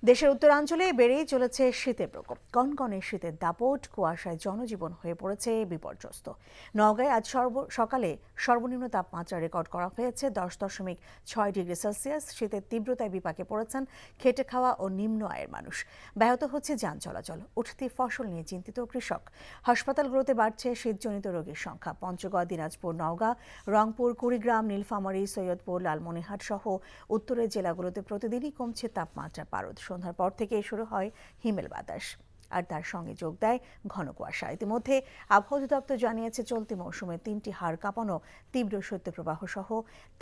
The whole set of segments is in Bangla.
দেশের উত্তরাঞ্চলে বেড়েই চলেছে শীতের প্রকোপ। কনকনে শীতের দাপট, কুয়াশায় জনজীবন হয়ে পড়েছে বিপর্যস্ত। নওগাঁয় আজ সকালে সর্বনিম্ন তাপমাত্রা রেকর্ড করা হয়েছে 10.6 ডিগ্রি সেলসিয়াস। শীতের তীব্রতায় বিপাকে পড়েছেন খেটে খাওয়া ও নিম্ন আয়ের মানুষ। ব্যাহত হচ্ছে যান চলাচল, উঠতি ফসল নিয়ে চিন্তিত কৃষক। হাসপাতালগুলোতে বাড়ছে শীতজনিত রোগীর সংখ্যা। পঞ্চগড়, দিনাজপুর, নওগাঁ, রংপুর, কুড়িগ্রাম, নীলফামারী, সৈয়দপুর, লালমনিরহাট সহ উত্তরের জেলাগুলোতে প্রতিদিনই কমছে তাপমাত্রার পারদ। সন্ধ্যার পর থেকে শুরু হয় হিমেল বাতাস, আর তার সঙ্গে যোগ দেয় ঘন কুয়াশা। ইতিমধ্যে আবহাওয়া অধিদপ্তর জানিয়েছে চলতি মৌসুমে 3টি হাড় কাঁপানো তীব্র শৈত্যপ্রবাহ সহ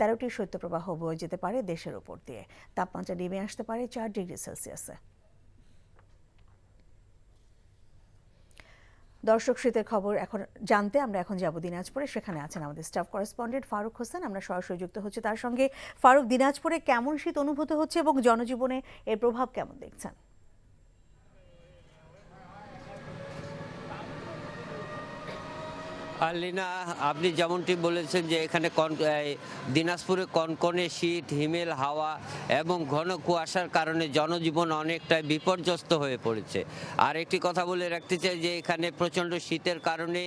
13টি শৈত্যপ্রবাহ বয়ে যেতে পারে দেশের উপর দিয়ে। তাপমাত্রা নেমে আসতে পারে 4 ডিগ্রি সেলসিয়াসে। দর্শক, শীতের খবর এখন জানতে আমরা এখন যাব দিনাজপুরে। সেখানে আছেন আমাদের স্টাফ করেসপন্ডেন্ট ফারুক হোসেন। আমরা সরাসরি যুক্ত হচ্ছে তার সঙ্গে। ফারুক, দিনাজপুরে কেমন শীত অনুভূত হচ্ছে এবং জনজীবনে এর প্রভাব কেমন দেখছেন? লিনা, আপনি যেমনটি বলেছেন যে এখানে দিনাজপুরে কনকনে শীত, হিমেল হাওয়া এবং ঘন কুয়াশার কারণে জনজীবন অনেকটাই বিপর্যস্ত হয়ে পড়েছে। আর একটি কথা বলে রাখতে চাই যে এখানে প্রচণ্ড শীতের কারণে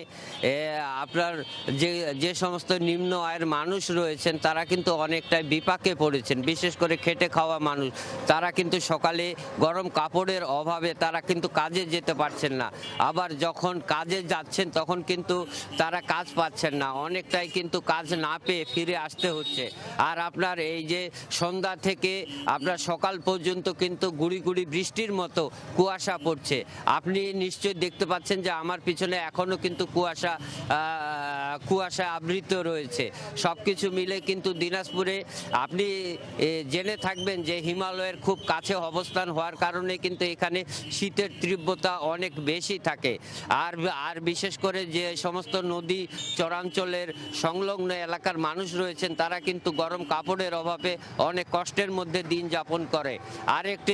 আপনার যে সমস্ত নিম্ন আয়ের মানুষ রয়েছেন তারা কিন্তু অনেকটাই বিপাকে পড়েছেন। বিশেষ করে খেটে খাওয়া মানুষ, তারা কিন্তু সকালে গরম কাপড়ের অভাবে তারা কিন্তু কাজে যেতে পারছেন না। আবার যখন কাজে যাচ্ছেন তখন কিন্তু তারা কাজ পাচ্ছেন না, অনেকটাই কিন্তু কাজ না পেয়ে ফিরে আসতে হচ্ছে। আর আপনার এই যে সন্ধ্যা থেকে আপনার সকাল পর্যন্ত কিন্তু গুড়ি গুড়ি বৃষ্টির মতো কুয়াশা পড়ছে। আপনি নিশ্চয়ই দেখতে পাচ্ছেন যে আমার পিছনে এখনো কিন্তু কুয়াশা আবৃত রয়েছে। সবকিছু মিলে কিন্তু দিনাজপুরে আপনি জেনে থাকবেন যে হিমালয়ের খুব কাছে অবস্থান হওয়ার কারণে কিন্তু এখানে শীতের তীব্রতা অনেক বেশি থাকে। আর বিশেষ করে যে সমস্ত নদী চরাঞ্চলের সংলগ্ন এলাকার মানুষ রয়েছেন তারা কিন্তু গরম কাপড়ের অভাবে অনেক কষ্টের মধ্যে দিন যাপন করে। আরেকটি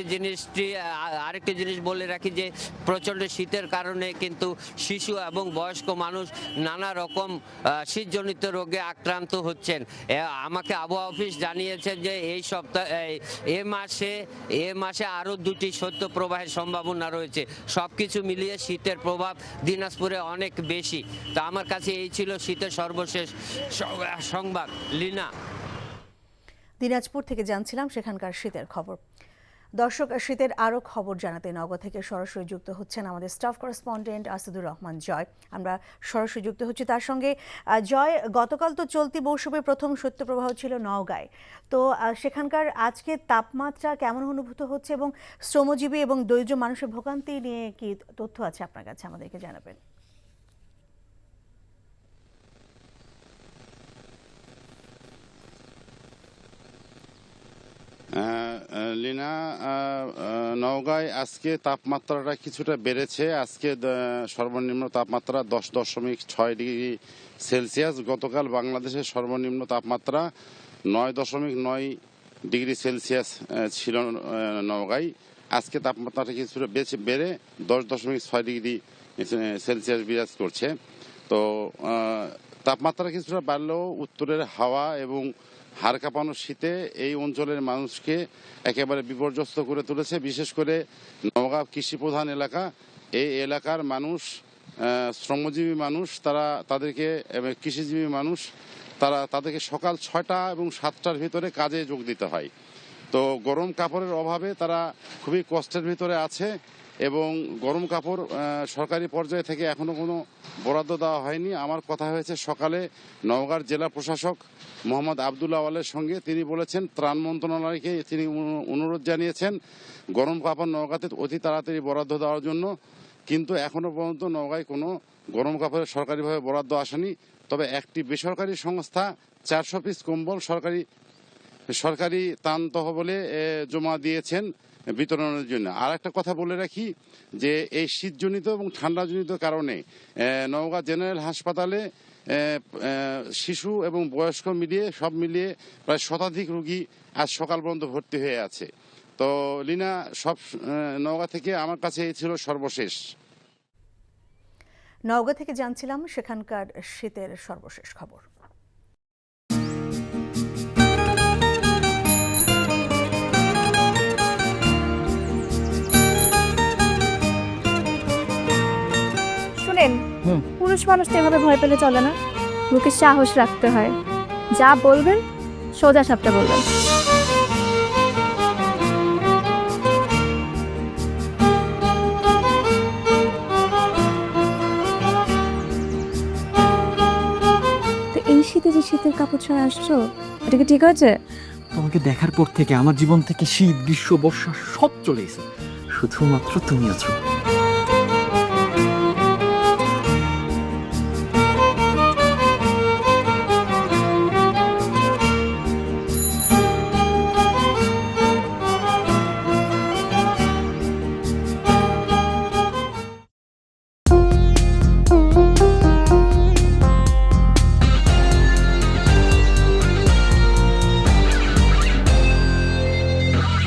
জিনিস বলে রাখি যে প্রচণ্ড শীতের কারণে কিন্তু শিশু এবং বয়স্ক মানুষ নানা রকম শীতজনিত রোগে আক্রান্ত হচ্ছেন। আমাকে আবহাওয়া অফিস জানিয়েছেন যে এ মাসে আরও 2টি শৈত্যপ্রবাহের সম্ভাবনা রয়েছে। সবকিছু মিলিয়ে শীতের প্রভাব দিনাজপুরে অনেক বেশি। তা আমার কাছে এই ছিল শীতের সর্বশেষ সংবাদ। লিনা, দিনাজপুর থেকে জানছিলাম সেখানকার শীতের খবর। দর্শক, শীতের আরও খবর জানাতে নওগাঁ থেকে সরাসরি যুক্ত হচ্ছেন আমাদের স্টাফ করেসপন্ডেন্ট আসাদুর রহমান জয়। আমরা সরাসরি যুক্ত হচ্ছি তার সঙ্গে। জয়, গতকাল তো চলতি মৌসুমে প্রথম শৈত্যপ্রবাহ ছিল নওগাঁয়, তো সেখানকার আজকে তাপমাত্রা কেমন অনুভূত হচ্ছে এবং শ্রমজীবী এবং দরিদ্র মানুষের ভোগান্তি নিয়ে কি তথ্য আছে আপনার কাছে, আমাদেরকে জানাবেন। লিনা, নওগাঁয় আজকে তাপমাত্রাটা কিছুটা বেড়েছে। আজকে সর্বনিম্ন তাপমাত্রা 10.6 ডিগ্রি সেলসিয়াস। গতকাল বাংলাদেশের সর্বনিম্ন তাপমাত্রা 9.9 ডিগ্রি সেলসিয়াস ছিল নওগাঁয়। আজকে তাপমাত্রাটা কিছুটা বেড়ে 10.6 ডিগ্রি সেলসিয়াস বিরাজ করছে। তো তাপমাত্রা কিছুটা বাড়লেও উত্তরের হাওয়া এবং হাড় কাঁপানো শীতে এই অঞ্চলের মানুষকে একেবারে বিপর্যস্ত করে তুলেছে। বিশেষ করে নওগাঁ কৃষি প্রধান এলাকা, এই এলাকার মানুষ শ্রমজীবী মানুষ, তাদেরকে কৃষিজীবী মানুষ তাদেরকে সকাল 6টা এবং 7টার ভিতরে কাজে যোগ দিতে হয়। তো গরম কাপড়ের অভাবে তারা খুবই কষ্টের ভিতরে আছে এবং গরম কাপড় সরকারি পর্যায়ে থেকে এখনো কোনো বরাদ্দ দেওয়া হয়নি। আমার কথা হয়েছে সকালে নওগাঁর জেলা প্রশাসক মোহাম্মদ আবদুল্লাহ আওয়ালের সঙ্গে। তিনি বলেছেন ত্রাণ মন্ত্রণালয়কে তিনি অনুরোধ জানিয়েছেন গরম কাপড় নওগাঁতে অতি তাড়াতাড়ি বরাদ্দ দেওয়ার জন্য, কিন্তু এখনো পর্যন্ত নওগাঁয় কোনো গরম কাপড়ের সরকারিভাবে বরাদ্দ আসেনি। তবে একটি বেসরকারি সংস্থা 400 পিস কম্বল সরকারি ত্রাণ তহবিলে জমা দিয়েছেন বিতরণের জন্য। আর একটা কথা বলে রাখি যে এই শীতজনিত এবং ঠান্ডাজনিত কারণে নওগাঁ জেনারেল হাসপাতালে শিশু এবং বয়স্ক সব মিলিয়ে প্রায় শতাধিক রোগী আজ সকাল পর্যন্ত ভর্তি হয়ে আছে। তো লিনা, সব নওগাঁ থেকে আমার কাছে এই ছিল সর্বশেষ। নওগাঁ থেকে জানছিলাম সেখানকার শীতের সর্বশেষ খবর। পুরুষ মানুষ তো এভাবে ভয় পেলে চলে না, বুকে সাহস রাখতে হয়। যা বলবেন সোজা সাপটা বলবেন। তো এই শীতে যে শীতের কাপড় ছাড়া আসছো, এটা কি ঠিক আছে? তোমাকে দেখার পর থেকে আমার জীবন থেকে শীত, গ্রীষ্ম, বর্ষা সব চলে গেছে, শুধুমাত্র তুমি আছো।